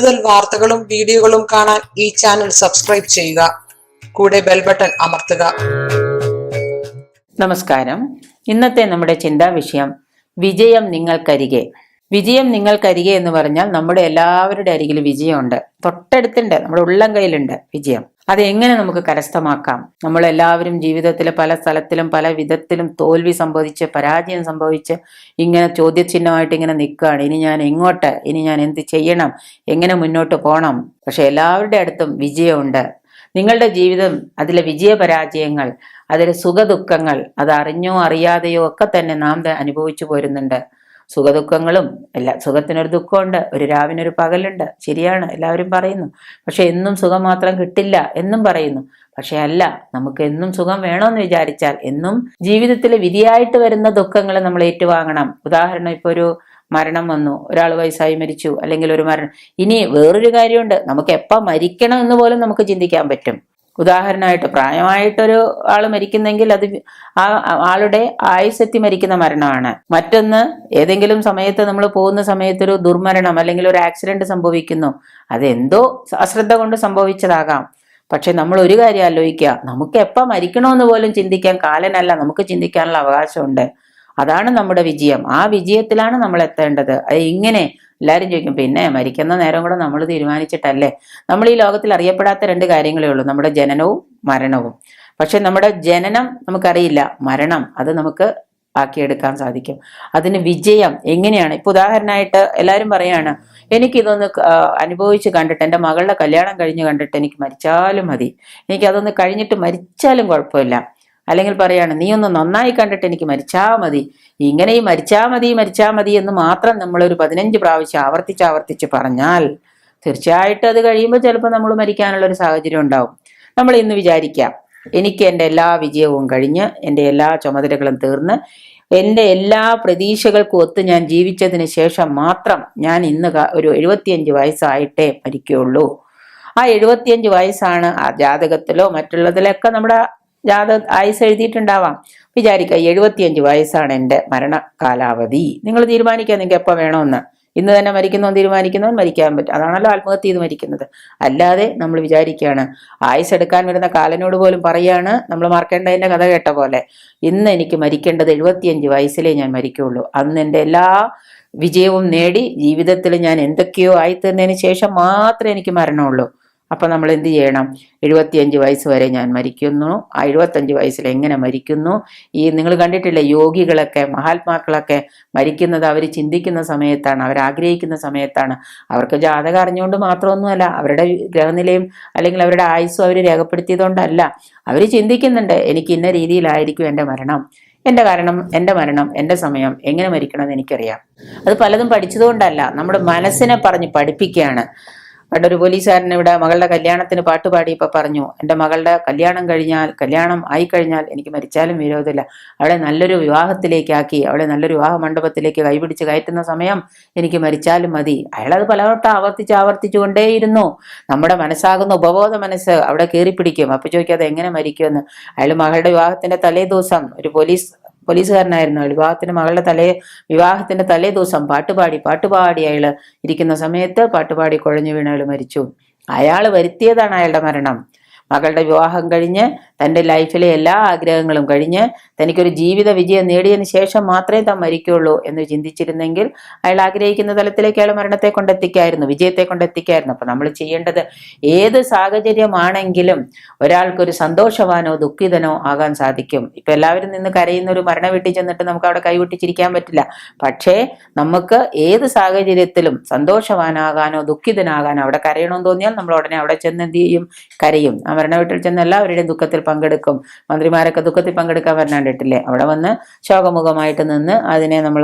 കൂടുതൽ വാർത്തകളും വീഡിയോകളും കാണാൻ ഈ ചാനൽ സബ്സ്ക്രൈബ് ചെയ്യുക. കൂടെ ബെൽ ബട്ടൺ അമർത്തുക. നമസ്കാരം. ഇന്നത്തെ നമ്മുടെ ചിന്താ വിഷയം വിജയം നിങ്ങൾക്കരികെ. വിജയം നിങ്ങൾക്കരികെ എന്ന് പറഞ്ഞാൽ നമ്മുടെ എല്ലാവരുടെ അരികിൽ വിജയമുണ്ട്, തൊട്ടടുത്തുണ്ട്, നമ്മുടെ ഉള്ളം കയ്യിലുണ്ട് വിജയം. അത് എങ്ങനെ നമുക്ക് കരസ്ഥമാക്കാം? നമ്മളെല്ലാവരും ജീവിതത്തിൽ പല സ്ഥലത്തിലും പല വിധത്തിലും തോൽവി സംഭവിച്ച് പരാജയം സംഭവിച്ച് ഇങ്ങനെ ചോദ്യചിഹ്നമായിട്ട് ഇങ്ങനെ നിൽക്കുകയാണ്. ഇനി ഞാൻ എങ്ങോട്ട്, ഇനി ഞാൻ എന്ത് ചെയ്യണം, എങ്ങനെ മുന്നോട്ട് പോകണം? പക്ഷെ എല്ലാവരുടെ അടുത്തും വിജയമുണ്ട്. നിങ്ങളുടെ ജീവിതം, അതിലെ വിജയപരാജയങ്ങൾ, അതിലെ സുഖദുഃഖങ്ങൾ, അത് അറിഞ്ഞോ അറിയാതെയോ ഒക്കെ തന്നെ നാം അനുഭവിച്ചു പോരുന്നുണ്ട്. സുഖദുഃഖങ്ങളും സുഖത്തിനൊരു ദുഃഖമുണ്ട്, ഒരു രാവിനൊരു പകലുണ്ട്. ശരിയാണ്, എല്ലാവരും പറയുന്നു. പക്ഷെ എന്നും സുഖം മാത്രം കിട്ടില്ല എന്നും പറയുന്നു. പക്ഷെ അല്ല, നമുക്ക് എന്നും സുഖം വേണമെന്ന് വിചാരിച്ചാൽ എന്നും ജീവിതത്തിൽ വിധിയായിട്ട് വരുന്ന ദുഃഖങ്ങൾ നമ്മൾ ഏറ്റുവാങ്ങണം. ഉദാഹരണം, ഇപ്പൊ ഒരു മരണം വന്നു, ഒരാൾ വയസ്സായി മരിച്ചു, അല്ലെങ്കിൽ ഒരു മരണം. ഇനി വേറൊരു കാര്യമുണ്ട്, നമുക്ക് എപ്പോൾ മരിക്കണം എന്ന് പോലും നമുക്ക് ചിന്തിക്കാൻ പറ്റും. ഉദാഹരണമായിട്ട് പ്രായമായിട്ടൊരു ആള് മരിക്കുന്നെങ്കിൽ അത് ആ ആളുടെ ആയുസ്സെത്തി മരിക്കുന്ന മരണമാണ്. മറ്റൊന്ന്, ഏതെങ്കിലും സമയത്ത് നമ്മൾ പോകുന്ന സമയത്തൊരു ദുർമരണം അല്ലെങ്കിൽ ഒരു ആക്സിഡന്റ് സംഭവിക്കുന്നു. അതെന്തോ അശ്രദ്ധ കൊണ്ട് സംഭവിച്ചതാകാം. പക്ഷെ നമ്മൾ ഒരു കാര്യം ആലോചിക്കുക, നമുക്ക് എപ്പോൾ മരിക്കണമെന്ന് പോലും ചിന്തിക്കാൻ കാലനല്ല, നമുക്ക് ചിന്തിക്കാനുള്ള അവകാശമുണ്ട്. അതാണ് നമ്മുടെ വിജയം. ആ വിജയത്തിലാണ് നമ്മൾ എത്തേണ്ടത്. അത് ഇങ്ങനെ എല്ലാവരും ചോദിക്കും, പിന്നെ മരിക്കുന്ന നേരം കൂടെ നമ്മൾ തീരുമാനിച്ചിട്ടല്ലേ? നമ്മൾ ഈ ലോകത്തിൽ അറിയപ്പെടാത്ത രണ്ട് കാര്യങ്ങളേ ഉള്ളൂ, നമ്മുടെ ജനനവും മരണവും. പക്ഷെ നമ്മുടെ ജനനം നമുക്കറിയില്ല, മരണം അത് നമുക്ക് ആക്കിയെടുക്കാൻ സാധിക്കും. അതിന് വിജയം എങ്ങനെയാണ്? ഇപ്പൊ ഉദാഹരണമായിട്ട് എല്ലാവരും പറയാണ്, എനിക്കിതൊന്ന് അനുഭവിച്ച് കണ്ടിട്ട്, എൻ്റെ മകളുടെ കല്യാണം കഴിഞ്ഞ് കണ്ടിട്ട് എനിക്ക് മരിച്ചാലും മതി, എനിക്കതൊന്ന് കഴിഞ്ഞിട്ട് മരിച്ചാലും കുഴപ്പമില്ല. അല്ലെങ്കിൽ പറയാണ്, നീ ഒന്ന് നന്നായി കണ്ടിട്ട് എനിക്ക് മരിച്ചാ മതി. ഇങ്ങനെ ഈ മരിച്ചാ മതി എന്ന് മാത്രം നമ്മളൊരു 15 പ്രാവശ്യം ആവർത്തിച്ച് പറഞ്ഞാൽ തീർച്ചയായിട്ടും അത് കഴിയുമ്പോൾ ചിലപ്പോൾ നമ്മൾ മരിക്കാനുള്ള ഒരു സാഹചര്യം ഉണ്ടാവും. നമ്മൾ ഇന്ന് വിചാരിക്കാം, എനിക്ക് എൻ്റെ എല്ലാ വിജയവും കഴിഞ്ഞ്, എൻ്റെ എല്ലാ ചുമതലകളും തീർന്ന്, എൻ്റെ എല്ലാ പ്രതീക്ഷകൾക്കും ഒത്ത് ഞാൻ ജീവിച്ചതിന് ശേഷം മാത്രം ഞാൻ ഇന്ന് ഒരു 75 വയസ്സായിട്ടേ മരിക്കുകയുള്ളൂ. ആ 75 വയസ്സാണ് ആ ജാതകത്തിലോ മറ്റുള്ളതിലൊക്കെ നമ്മുടെ ആയുസ് എഴുതിയിട്ടുണ്ടാവാം. വിചാരിക്കുക, 75 വയസ്സാണ് എൻ്റെ മരണ കാലാവധി. നിങ്ങൾ തീരുമാനിക്കുക നിങ്ങൾക്ക് എപ്പോൾ വേണമെന്ന്. ഇന്ന് തന്നെ മരിക്കുന്നവൻ തീരുമാനിക്കുന്നവൻ മരിക്കാൻ പറ്റും. അതാണല്ലോ ആത്മഹത്യ ചെയ്ത് മരിക്കുന്നത്. അല്ലാതെ നമ്മൾ വിചാരിക്കുകയാണ്, ആയുസ് എടുക്കാൻ വരുന്ന കാലനോട് പോലും പറയാണ്, നമ്മൾ മാർക്കേണ്ടതിൻ്റെ കഥ കേട്ട പോലെ, ഇന്ന് എനിക്ക് മരിക്കേണ്ടത് 75 വയസ്സിലേ ഞാൻ മരിക്കുകയുള്ളൂ. അന്ന് എൻ്റെ എല്ലാ വിജയവും നേടി ജീവിതത്തിൽ ഞാൻ എന്തൊക്കെയോ ആയിത്തീർന്നതിന് ശേഷം മാത്രമേ എനിക്ക് മരണമുള്ളൂ. അപ്പൊ നമ്മൾ എന്ത് ചെയ്യണം? 75 വയസ്സ് വരെ ഞാൻ മരിക്കുന്നു. ആ 75 വയസ്സിൽ എങ്ങനെ മരിക്കുന്നു? ഈ നിങ്ങൾ കണ്ടിട്ടില്ലേ, യോഗികളൊക്കെ മഹാത്മാക്കളൊക്കെ മരിക്കുന്നത് അവർ ചിന്തിക്കുന്ന സമയത്താണ്, അവർ ആഗ്രഹിക്കുന്ന സമയത്താണ്. അവർക്ക് ജാതകം അറിഞ്ഞുകൊണ്ട് മാത്രമൊന്നുമല്ല, അവരുടെ ഗ്രഹനിലയും അല്ലെങ്കിൽ അവരുടെ ആയുസ്സും അവർ രേഖപ്പെടുത്തിയതുകൊണ്ടല്ല. അവർ ചിന്തിക്കുന്നുണ്ട്, എനിക്ക് ഇന്ന രീതിയിലായിരിക്കും എൻ്റെ മരണം, എൻ്റെ മരണം, എൻ്റെ സമയം, എങ്ങനെ മരിക്കണമെന്ന് എനിക്കറിയാം. അത് പലതും പഠിച്ചതുകൊണ്ടല്ല, നമ്മുടെ മനസ്സിനെ പറഞ്ഞ് പഠിപ്പിക്കുകയാണ്. പണ്ടൊരു പോലീസുകാരൻ ഇവിടെ മകളുടെ കല്യാണത്തിന് പാട്ടുപാടിയപ്പോൾ പറഞ്ഞു, എൻ്റെ മകളുടെ കല്യാണം ആയിക്കഴിഞ്ഞാൽ എനിക്ക് മരിച്ചാലും വിരോധമില്ല, അവളെ നല്ലൊരു വിവാഹത്തിലേക്കാക്കി, അവളെ നല്ലൊരു വിവാഹ മണ്ഡപത്തിലേക്ക് കൈപിടിച്ച് കയറ്റുന്ന സമയം എനിക്ക് മരിച്ചാലും മതി. അയാളത് പലവട്ടം ആവർത്തിച്ചുകൊണ്ടേയിരുന്നു. നമ്മുടെ മനസ്സാകുന്ന ഉപബോധ മനസ്സ് അവിടെ കയറിപ്പിടിക്കും. അപ്പൊ ചോദിക്കും, അത് എങ്ങനെ മരിക്കുമെന്ന്. അയാൾ മകളുടെ വിവാഹത്തിന്റെ തലേ ദിവസം, ഒരു പോലീസുകാരനായിരുന്നു, വിവാഹത്തിന്റെ തലേ ദിവസം പാട്ടുപാടി അയാള് ഇരിക്കുന്ന സമയത്ത് പാട്ടുപാടി കുഴഞ്ഞു വീണ് അയാൾ മരിച്ചു. അയാൾ വരുത്തിയതാണ് അയാളുടെ മരണം. മകളുടെ വിവാഹം കഴിഞ്ഞ് തൻ്റെ ലൈഫിലെ എല്ലാ ആഗ്രഹങ്ങളും കഴിഞ്ഞ് തനിക്കൊരു ജീവിത വിജയം നേടിയതിന് ശേഷം മാത്രമേ താൻ മരിക്കുള്ളൂ എന്ന് ചിന്തിച്ചിരുന്നെങ്കിൽ അയാൾ ആഗ്രഹിക്കുന്ന തലത്തിലേക്ക് അയാൾ മരണത്തെ കൊണ്ടെത്തിക്കായിരുന്നു, വിജയത്തെ കൊണ്ടെത്തിക്കായിരുന്നു. അപ്പൊ നമ്മൾ ചെയ്യേണ്ടത്, ഏത് സാഹചര്യമാണെങ്കിലും ഒരാൾക്കൊരു സന്തോഷവാനോ ദുഃഖിതനോ ആകാൻ സാധിക്കും. ഇപ്പൊ എല്ലാവരും നിന്ന് കരയുന്ന ഒരു മരണ വീട്ടിൽ ചെന്നിട്ട് നമുക്ക് അവിടെ കൈവിട്ടിച്ചിരിക്കാൻ പറ്റില്ല. പക്ഷേ നമുക്ക് ഏത് സാഹചര്യത്തിലും സന്തോഷവാനാകാനോ ദുഃഖിതനാകാനോ, അവിടെ കരയണമെന്ന് തോന്നിയാൽ നമ്മൾ ഉടനെ അവിടെ ചെന്ന് എന്ത് ചെയ്യും? കരയും. ആ മരണ വീട്ടിൽ ചെന്ന് എല്ലാവരുടെയും ദുഃഖത്തിൽ പങ്കെടുക്കും. മന്ത്രിമാരൊക്കെ ദുഃഖത്തിൽ പങ്കെടുക്കാൻ വരാണ്ടിട്ടില്ലേ? അവിടെ വന്ന് ശോകമുഖമായിട്ട് നിന്ന് അതിനെ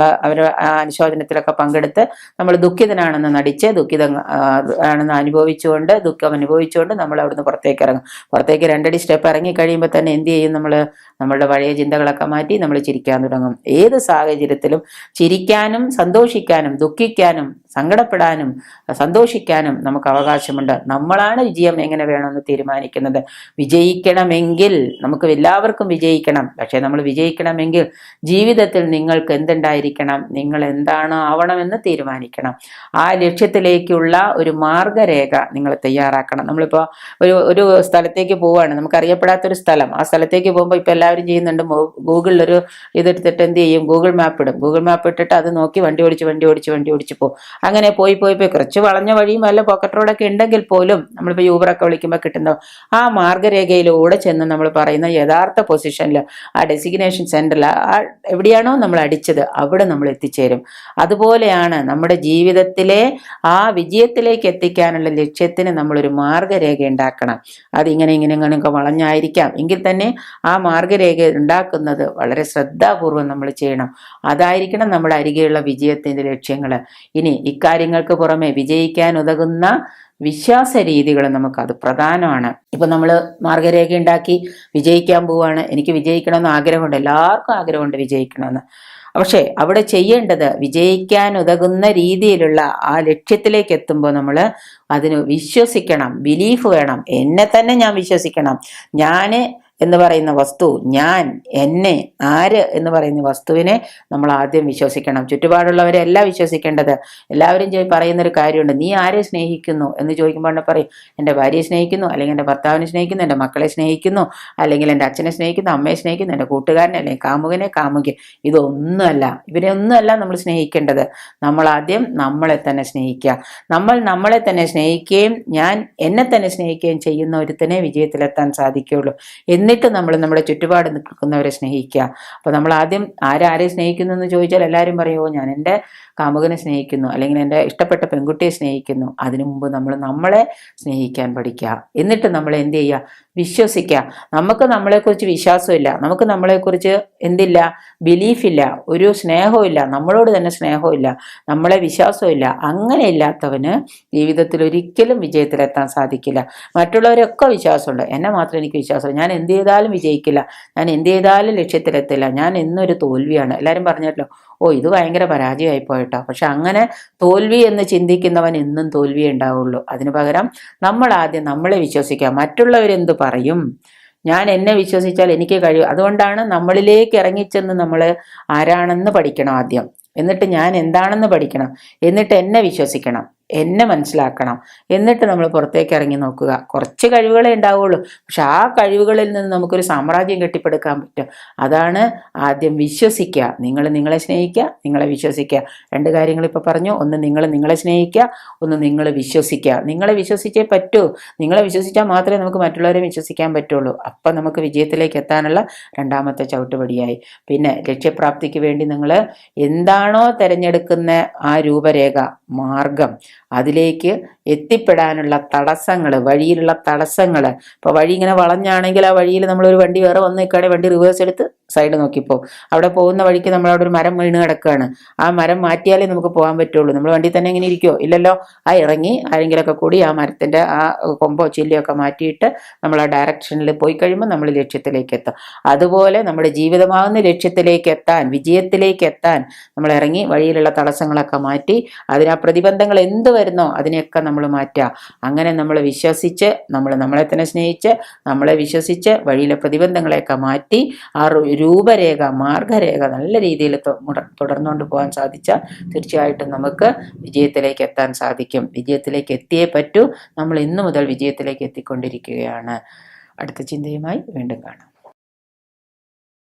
അവരുടെ അനുശോചനത്തിലൊക്കെ പങ്കെടുത്ത് നമ്മൾ ദുഃഖിതനാണെന്ന് നടിച്ച് ആണെന്ന് ദുഃഖം അനുഭവിച്ചുകൊണ്ട് നമ്മൾ അവിടുന്ന് പുറത്തേക്ക് ഇറങ്ങും. പുറത്തേക്ക് 2 അടി സ്റ്റെപ്പ് ഇറങ്ങി കഴിയുമ്പോൾ തന്നെ എന്ത് ചെയ്യും? നമ്മളുടെ പഴയ ചിന്തകളൊക്കെ മാറ്റി നമ്മൾ ചിരിക്കാൻ തുടങ്ങും. ഏത് സാഹചര്യത്തിലും ചിരിക്കാനും സന്തോഷിക്കാനും ദുഃഖിക്കാനും സങ്കടപ്പെടാനും സന്തോഷിക്കാനും നമുക്ക് അവകാശമുണ്ട്. നമ്മളാണ് വിജയം എങ്ങനെ വേണമെന്ന് തീരുമാനിക്കുന്നത്. വിജയിക്കണമെങ്കിൽ നമുക്ക് എല്ലാവർക്കും വിജയിക്കണം. പക്ഷെ നമ്മൾ വിജയിക്കണമെങ്കിൽ ജീവിതത്തിൽ നിങ്ങൾക്ക് എന്തുണ്ടായിരിക്കണം, നിങ്ങൾ എന്താണ് ആവണമെന്ന് തീരുമാനിക്കണം. ആ ലക്ഷ്യത്തിലേക്കുള്ള ഒരു മാർഗരേഖ നിങ്ങൾ തയ്യാറാക്കണം. നമ്മളിപ്പോൾ ഒരു സ്ഥലത്തേക്ക് പോവുകയാണ്, നമുക്ക് അറിയപ്പെടാത്തൊരു സ്ഥലം. ആ സ്ഥലത്തേക്ക് പോകുമ്പോൾ ഇപ്പം എല്ലാവരും ചെയ്യുന്നുണ്ട്, ഗൂഗിളിലൊരു ഇതെടുത്തിട്ട് എന്ത് ചെയ്യും, ഗൂഗിൾ മാപ്പ് ഇടും. ഗൂഗിൾ മാപ്പ് ഇട്ടിട്ട് അത് നോക്കി വണ്ടി ഓടിച്ച് പോകും. അങ്ങനെ പോയി കുറച്ച് വളഞ്ഞ വഴിയും വല്ല പോക്കറ്റ് റോഡൊക്കെ ഉണ്ടെങ്കിൽ പോലും നമ്മളിപ്പോൾ യൂബറൊക്കെ വിളിക്കുമ്പോൾ കിട്ടുന്ന ആ മാർഗരേഖയിലൂടെ ചെന്ന് നമ്മൾ പറയുന്ന യഥാർത്ഥ പൊസിഷനിൽ, ആ ഡെസിഗ്നേഷൻ സെന്ററിൽ, ആ എവിടെയാണോ നമ്മൾ അടിച്ചത് അവിടെ നമ്മൾ എത്തിച്ചേരും. അതുപോലെയാണ് നമ്മുടെ ജീവിതത്തിലെ ആ വിജയത്തിലേക്ക് എത്തിക്കാനുള്ള ലക്ഷ്യത്തിന് നമ്മളൊരു മാർഗരേഖ ഉണ്ടാക്കണം. അതിങ്ങനെ വളഞ്ഞായിരിക്കാം എങ്കിൽ തന്നെ ആ മാർഗരേഖ ഉണ്ടാക്കുന്നത് വളരെ ശ്രദ്ധാപൂർവം നമ്മൾ ചെയ്യണം. അതായിരിക്കണം നമ്മുടെ അരികെയുള്ള വിജയത്തിന്റെ ലക്ഷ്യങ്ങൾ. ഇനി ഇക്കാര്യങ്ങൾക്ക് പുറമെ വിജയിക്കാൻ ഉതകുന്ന വിശ്വാസ രീതികൾ അത് പ്രധാനമാണ്. ഇപ്പൊ നമ്മൾ മാർഗരേഖ ഉണ്ടാക്കി വിജയിക്കാൻ പോവാണ്. എനിക്ക് വിജയിക്കണമെന്ന് ആഗ്രഹമുണ്ട്, എല്ലാവർക്കും ആഗ്രഹമുണ്ട് വിജയിക്കണമെന്ന്. പക്ഷെ അവിടെ ചെയ്യേണ്ടത് വിജയിക്കാൻ ഉതകുന്ന രീതിയിലുള്ള ആ ലക്ഷ്യത്തിലേക്ക് എത്തുമ്പോൾ നമ്മൾ അതിന് വിശ്വസിക്കണം, ബിലീഫ് വേണം. എന്നെ തന്നെ ഞാൻ വിശ്വസിക്കണം. ഞാന് എന്ന് പറയുന്ന വസ്തു, ഞാൻ, എന്നെ, ആര് എന്ന് പറയുന്ന വസ്തുവിനെ നമ്മൾ ആദ്യം വിശ്വസിക്കണം. ചുറ്റുപാടുള്ളവരെല്ലാം വിശ്വസിക്കേണ്ടത്. എല്ലാവരും പറയുന്നൊരു കാര്യമുണ്ട്, നീ ആരെ സ്നേഹിക്കുന്നു എന്ന് ചോദിക്കുമ്പോൾ പറയും, എൻ്റെ ഭാര്യയെ സ്നേഹിക്കുന്നു, അല്ലെങ്കിൽ എൻ്റെ ഭർത്താവിനെ സ്നേഹിക്കുന്നു, എൻ്റെ മക്കളെ സ്നേഹിക്കുന്നു, അല്ലെങ്കിൽ എൻ്റെ അച്ഛനെ സ്നേഹിക്കുന്നു, അമ്മയെ സ്നേഹിക്കുന്നു, എൻ്റെ കൂട്ടുകാരനെ, അല്ലെങ്കിൽ കാമുകനെ, കാമുകി. ഇതൊന്നുമല്ല, ഇവരെ ഒന്നുമല്ല നമ്മൾ സ്നേഹിക്കേണ്ടത്. നമ്മൾ ആദ്യം നമ്മളെ തന്നെ സ്നേഹിക്കുക. നമ്മൾ നമ്മളെ തന്നെ സ്നേഹിക്കുകയും ഞാൻ എന്നെ തന്നെ സ്നേഹിക്കുകയും ചെയ്യുന്ന ഒരുത്തനെ വിജയത്തിലെത്താൻ സാധിക്കുകയുള്ളൂ. എന്നിട്ട് നമ്മൾ നമ്മുടെ ചുറ്റുപാട് നിൽക്കുന്നവരെ സ്നേഹിക്കുക. അപ്പോൾ നമ്മൾ ആദ്യം ആരെ സ്നേഹിക്കുന്നു എന്ന് ചോദിച്ചാൽ എല്ലാവരും പറയുമോ, ഞാൻ എൻ്റെ കാമുകനെ സ്നേഹിക്കുന്നു, അല്ലെങ്കിൽ എൻ്റെ ഇഷ്ടപ്പെട്ട പെൺകുട്ടിയെ സ്നേഹിക്കുന്നു. അതിനു മുമ്പ് നമ്മൾ നമ്മളെ സ്നേഹിക്കാൻ പഠിക്കുക. എന്നിട്ട് നമ്മൾ എന്ത് ചെയ്യുക, വിശ്വസിക്കുക. നമുക്ക് നമ്മളെക്കുറിച്ച് വിശ്വാസമില്ല, നമുക്ക് നമ്മളെക്കുറിച്ച് എന്തില്ല, ബിലീഫില്ല, ഒരു സ്നേഹമില്ല, നമ്മളോട് തന്നെ സ്നേഹമില്ല, നമ്മളെ വിശ്വാസമില്ല. അങ്ങനെ ഇല്ലാത്തവന് ജീവിതത്തിൽ ഒരിക്കലും വിജയത്തിലെത്താൻ സാധിക്കില്ല. മറ്റുള്ളവരൊക്കെ വിശ്വാസമുണ്ട്, എന്നെ മാത്രം എനിക്ക് വിശ്വാസമില്ല, ഞാൻ എന്ത് ചെയ്താലും വിജയിക്കില്ല, ഞാൻ എന്ത് ചെയ്താലും ലക്ഷ്യത്തിലെത്തില്ല, ഞാൻ എന്നൊരു തോൽവിയാണ്. എല്ലാവരും പറഞ്ഞല്ലോ, ഇത് ഭയങ്കര പരാജയമായി പോയിട്ടോ. പക്ഷെ അങ്ങനെ തോൽവി എന്ന് ചിന്തിക്കുന്നവൻ എന്നും തോൽവിയേ ഉണ്ടാവുള്ളൂ. അതിനു പകരം നമ്മൾ ആദ്യം നമ്മളെ വിശ്വസിക്കുക. മറ്റുള്ളവരെന്ത് പറയും, ഞാൻ എന്നെ വിശ്വസിച്ചാൽ എനിക്ക് കഴിയും. അതുകൊണ്ടാണ് നമ്മളിലേക്ക് ഇറങ്ങിച്ചെന്ന് നമ്മൾ ആരാണെന്ന് പഠിക്കണം ആദ്യം. എന്നിട്ട് ഞാൻ എന്താണെന്ന് പഠിക്കണം. എന്നിട്ട് എന്നെ വിശ്വസിക്കണം, എന്നെ മനസ്സിലാക്കണം. എന്നിട്ട് നമ്മൾ പുറത്തേക്ക് ഇറങ്ങി നോക്കുക. കുറച്ച് കഴിവുകളെ ഉണ്ടാവുള്ളൂ, പക്ഷെ ആ കഴിവുകളിൽ നിന്ന് നമുക്കൊരു സാമ്രാജ്യം കെട്ടിപ്പടുക്കാൻ പറ്റും. അതാണ് ആദ്യം വിശ്വസിക്കുക. നിങ്ങൾ നിങ്ങളെ സ്നേഹിക്കുക, നിങ്ങളെ വിശ്വസിക്കുക. രണ്ട് കാര്യങ്ങൾ ഇപ്പോൾ പറഞ്ഞു. ഒന്ന് നിങ്ങൾ നിങ്ങളെ സ്നേഹിക്കുക, ഒന്ന് നിങ്ങൾ വിശ്വസിക്കുക. നിങ്ങളെ വിശ്വസിച്ചേ പറ്റൂ. നിങ്ങളെ വിശ്വസിച്ചാൽ മാത്രമേ നമുക്ക് മറ്റുള്ളവരെ വിശ്വസിക്കാൻ പറ്റുള്ളൂ. അപ്പം നമുക്ക് വിജയത്തിലേക്ക് എത്താനുള്ള രണ്ടാമത്തെ ചവിട്ടുപടിയായി. പിന്നെ ലക്ഷ്യപ്രാപ്തിക്ക് വേണ്ടി നിങ്ങൾ എന്താണോ തിരഞ്ഞെടുക്കുന്ന ആ രൂപരേഖ, മാർഗം, അതിലേക്ക് എത്തിപ്പെടാനുള്ള തടസ്സങ്ങൾ, വഴിയിലുള്ള തടസ്സങ്ങൾ. ഇപ്പോൾ വഴി ഇങ്ങനെ വളഞ്ഞാണെങ്കിൽ ആ വഴിയിൽ നമ്മളൊരു വണ്ടി വേറെ വന്ന് നിൽക്കുകയാണെങ്കിൽ വണ്ടി റിവേഴ്സ് എടുത്ത് സൈഡ് നോക്കിപ്പോ. അവിടെ പോകുന്ന വഴിക്ക് നമ്മളവിടെ ഒരു മരം വീണ് കിടക്കുകയാണ്. ആ മരം മാറ്റിയാലേ നമുക്ക് പോകാൻ പറ്റുള്ളൂ. നമ്മൾ വണ്ടി തന്നെ ഇങ്ങനെ ഇരിക്കുമോ? ഇല്ലല്ലോ. ആ ഇറങ്ങി ആരെങ്കിലുമൊക്കെ കൂടി ആ മരത്തിൻ്റെ ആ കൊമ്പോ ചില്ലിയൊക്കെ മാറ്റിയിട്ട് നമ്മൾ ആ ഡയറക്ഷനിൽ പോയി കഴിയുമ്പോൾ നമ്മൾ ലക്ഷ്യത്തിലേക്ക് എത്തും. അതുപോലെ നമ്മുടെ ജീവിതമാകുന്ന ലക്ഷ്യത്തിലേക്ക് എത്താൻ, വിജയത്തിലേക്ക് എത്താൻ നമ്മൾ ഇറങ്ങി വഴിയിലുള്ള തടസ്സങ്ങളൊക്കെ മാറ്റി, അതിനാ പ്രതിബന്ധങ്ങൾ എന്ത് വരുന്നോ അതിനെയൊക്കെ നമ്മൾ മാറ്റുക. അങ്ങനെ നമ്മൾ വിശ്വസിച്ച്, നമ്മളെ തന്നെ സ്നേഹിച്ച്, നമ്മളെ വിശ്വസിച്ച് വഴിയിലെ പ്രതിബന്ധങ്ങളെയൊക്കെ മാറ്റി ആ രൂപരേഖ, മാർഗരേഖ നല്ല രീതിയിൽ തുടർന്നുകൊണ്ട് പോകാൻ സാധിച്ചാൽ തീർച്ചയായിട്ടും നമുക്ക് വിജയത്തിലേക്ക് എത്താൻ സാധിക്കും. വിജയത്തിലേക്ക് എത്തിയേ പറ്റൂ. നമ്മൾ ഇന്നു മുതൽ വിജയത്തിലേക്ക് എത്തിക്കൊണ്ടിരിക്കുകയാണ്. അടുത്ത ചിന്തയുമായി വീണ്ടും കാണാം.